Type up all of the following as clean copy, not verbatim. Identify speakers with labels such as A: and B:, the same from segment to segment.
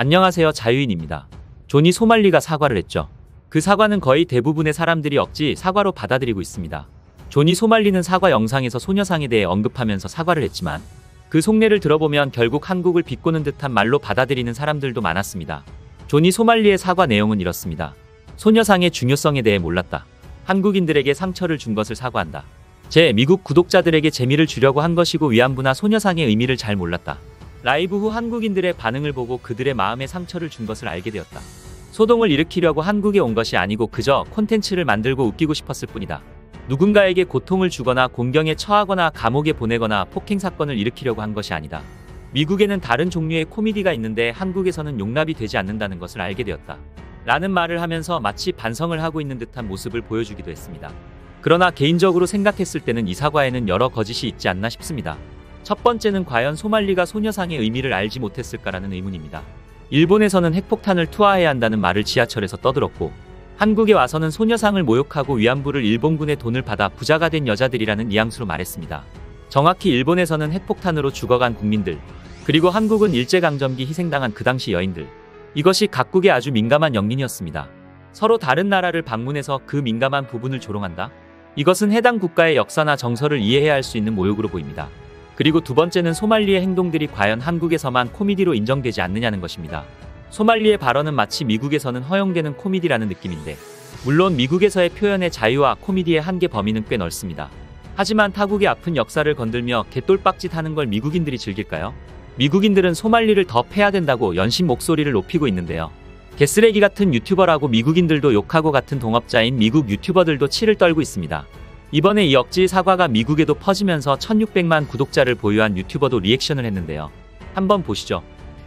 A: 안녕하세요, 자유인입니다. 존이 소말리가 사과를 했죠. 그 사과는 거의 대부분의 사람들이 억지 사과로 받아들이고 있습니다. 존이 소말리는 사과 영상에서 소녀상에 대해 언급하면서 사과를 했지만 그 속내를 들어보면 결국 한국을 비꼬는 듯한 말로 받아들이는 사람들도 많았습니다. 존이 소말리의 사과 내용은 이렇습니다. 소녀상의 중요성에 대해 몰랐다. 한국인들에게 상처를 준 것을 사과한다. 제 미국 구독자들에게 재미를 주려고 한 것이고 위안부나 소녀상의 의미를 잘 몰랐다. 라이브 후 한국인들의 반응을 보고 그들의 마음에 상처를 준 것을 알게 되었다. 소동을 일으키려고 한국에 온 것이 아니고 그저 콘텐츠를 만들고 웃기고 싶었을 뿐이다. 누군가에게 고통을 주거나 공경에 처하거나 감옥에 보내거나 폭행 사건을 일으키려고 한 것이 아니다. 미국에는 다른 종류의 코미디가 있는데 한국에서는 용납이 되지 않는다는 것을 알게 되었다. 라는 말을 하면서 마치 반성을 하고 있는 듯한 모습을 보여주기도 했습니다. 그러나 개인적으로 생각했을 때는 이 사과에는 여러 거짓이 있지 않나 싶습니다. 첫 번째는 과연 소말리가 소녀상의 의미를 알지 못했을까라는 의문입니다. 일본에서는 핵폭탄을 투하해야 한다는 말을 지하철에서 떠들었고 한국에 와서는 소녀상을 모욕하고 위안부를 일본군의 돈을 받아 부자가 된 여자들이라는 뉘앙스로 말했습니다. 정확히 일본에서는 핵폭탄으로 죽어간 국민들, 그리고 한국은 일제강점기 희생당한 그 당시 여인들. 이것이 각국의 아주 민감한 영린이었습니다. 서로 다른 나라를 방문해서 그 민감한 부분을 조롱한다? 이것은 해당 국가의 역사나 정서를 이해해야 할 수 있는 모욕으로 보입니다. 그리고 두 번째는 소말리의 행동들이 과연 한국에서만 코미디로 인정되지 않느냐는 것입니다. 소말리의 발언은 마치 미국에서는 허용되는 코미디라는 느낌인데 물론 미국에서의 표현의 자유와 코미디의 한계 범위는 꽤 넓습니다. 하지만 타국의 아픈 역사를 건들며 개똘박짓 하는 걸 미국인들이 즐길까요? 미국인들은 소말리를 더 패야 된다고 연신 목소리를 높이고 있는데요. 개쓰레기 같은 유튜버라고 미국인들도 욕하고 같은 동업자인 미국 유튜버들도 치를 떨고 있습니다. 이번에 이 억지 사과가 미국에도 퍼지면서 1600만 구독자를 보유한 유튜버도 리액션을 했는데요. 한번 보시죠.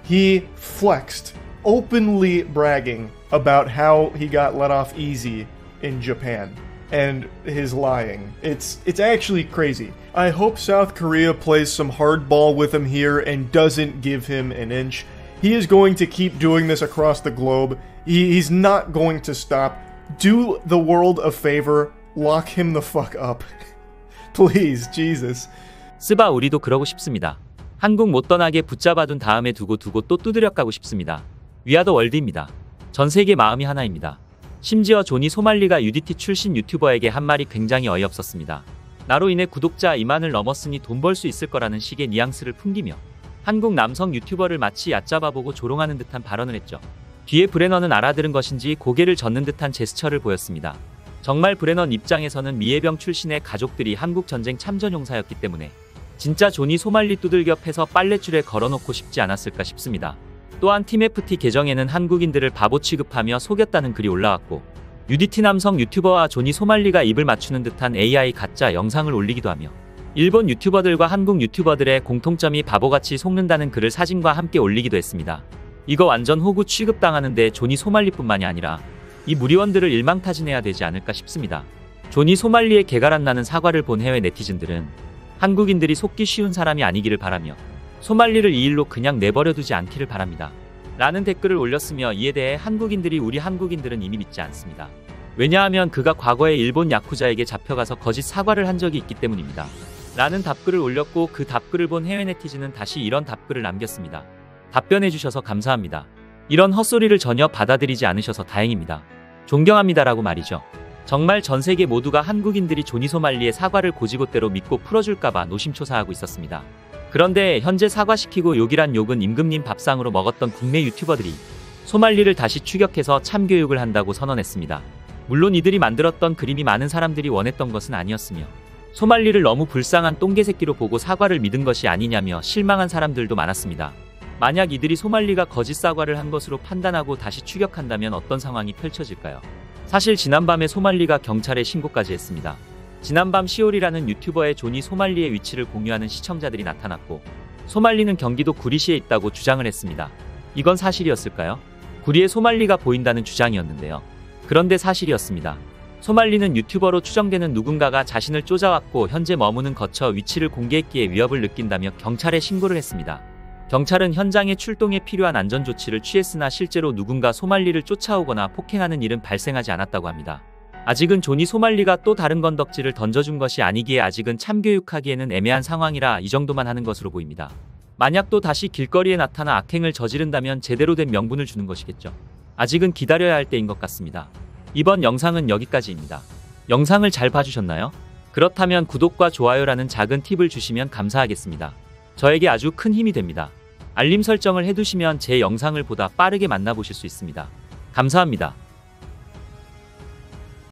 B: He flexed, openly bragging about how he got let off easy in Japan and his lying. It's actually crazy. I hope South Korea plays some hardball with him here and doesn't give him an inch. He is going to keep doing this across the globe. He's not going to stop. Do the world a favor. Lock him the fuck up. Please, Jesus.
A: 스바 우리도 그러고 싶습니다. 한국 못 떠나게 붙잡아둔 다음에 두고 또 두드려 까고 싶습니다. 위아더 월드입니다. 전 세계 마음이 하나입니다. 심지어 존이 소말리가 UDT 출신 유튜버에게 한 말이 굉장히 어이없었습니다. 나로 인해 구독자 2만을 넘었으니 돈 벌 수 있을 거라는 식의 뉘앙스를 풍기며 한국 남성 유튜버를 마치 얕잡아보고 조롱하는 듯한 발언을 했죠. 뒤에 브레넌은 알아들은 것인지 고개를 젓는 듯한 제스처를 보였습니다. 정말 브레넌 입장에서는 미해병 출신의 가족들이 한국전쟁 참전용사였기 때문에 진짜 존이 소말리 두들겨 패서 빨랫줄에 걸어놓고 싶지 않았을까 싶습니다. 또한 팀FT 계정에는 한국인들을 바보 취급하며 속였다는 글이 올라왔고 UDT 남성 유튜버와 존이 소말리가 입을 맞추는 듯한 AI 가짜 영상을 올리기도 하며 일본 유튜버들과 한국 유튜버들의 공통점이 바보같이 속는다는 글을 사진과 함께 올리기도 했습니다. 이거 완전 호구 취급당하는데 존이 소말리뿐만이 아니라 이 무리원들을 일망타진해야 되지 않을까 싶습니다. 존이 소말리의 개가란 나는 사과를 본 해외 네티즌들은 한국인들이 속기 쉬운 사람이 아니기를 바라며 소말리를 이 일로 그냥 내버려두지 않기를 바랍니다. 라는 댓글을 올렸으며 이에 대해 한국인들이 우리 한국인들은 이미 믿지 않습니다. 왜냐하면 그가 과거에 일본 야쿠자에게 잡혀가서 거짓 사과를 한 적이 있기 때문입니다. 라는 답글을 올렸고 그 답글을 본 해외 네티즌은 다시 이런 답글을 남겼습니다. 답변해주셔서 감사합니다. 이런 헛소리를 전혀 받아들이지 않으셔서 다행입니다. 존경합니다라고 말이죠. 정말 전 세계 모두가 한국인들이 존이 소말리의 사과를 고지고대로 믿고 풀어줄까봐 노심초사하고 있었습니다. 그런데 현재 사과시키고 욕이란 욕은 임금님 밥상으로 먹었던 국내 유튜버들이 소말리를 다시 추격해서 참교육을 한다고 선언했습니다. 물론 이들이 만들었던 그림이 많은 사람들이 원했던 것은 아니었으며 소말리를 너무 불쌍한 똥개새끼로 보고 사과를 믿은 것이 아니냐며 실망한 사람들도 많았습니다. 만약 이들이 소말리가 거짓 사과를 한 것으로 판단하고 다시 추격한다면 어떤 상황이 펼쳐질까요? 사실 지난밤에 소말리가 경찰에 신고까지 했습니다. 지난밤 시올이라는 유튜버의 존이 소말리의 위치를 공유하는 시청자들이 나타났고 소말리는 경기도 구리시에 있다고 주장을 했습니다. 이건 사실이었을까요? 구리에 소말리가 보인다는 주장이었는데요. 그런데 사실이었습니다. 소말리는 유튜버로 추정되는 누군가가 자신을 쫓아왔고 현재 머무는 거처 위치를 공개했기에 위협을 느낀다며 경찰에 신고를 했습니다. 경찰은 현장에 출동에 필요한 안전조치를 취했으나 실제로 누군가 소말리를 쫓아오거나 폭행하는 일은 발생하지 않았다고 합니다. 아직은 존이 소말리가 또 다른 건덕지를 던져준 것이 아니기에 아직은 참교육하기에는 애매한 상황이라 이 정도만 하는 것으로 보입니다. 만약 또 다시 길거리에 나타나 악행을 저지른다면 제대로 된 명분을 주는 것이겠죠. 아직은 기다려야 할 때인 것 같습니다. 이번 영상은 여기까지입니다. 영상을 잘 봐주셨나요? 그렇다면 구독과 좋아요라는 작은 팁을 주시면 감사하겠습니다. 저에게 아주 큰 힘이 됩니다. 알림 설정을 해두시면 제 영상을 보다 빠르게 만나보실 수 있습니다. 감사합니다.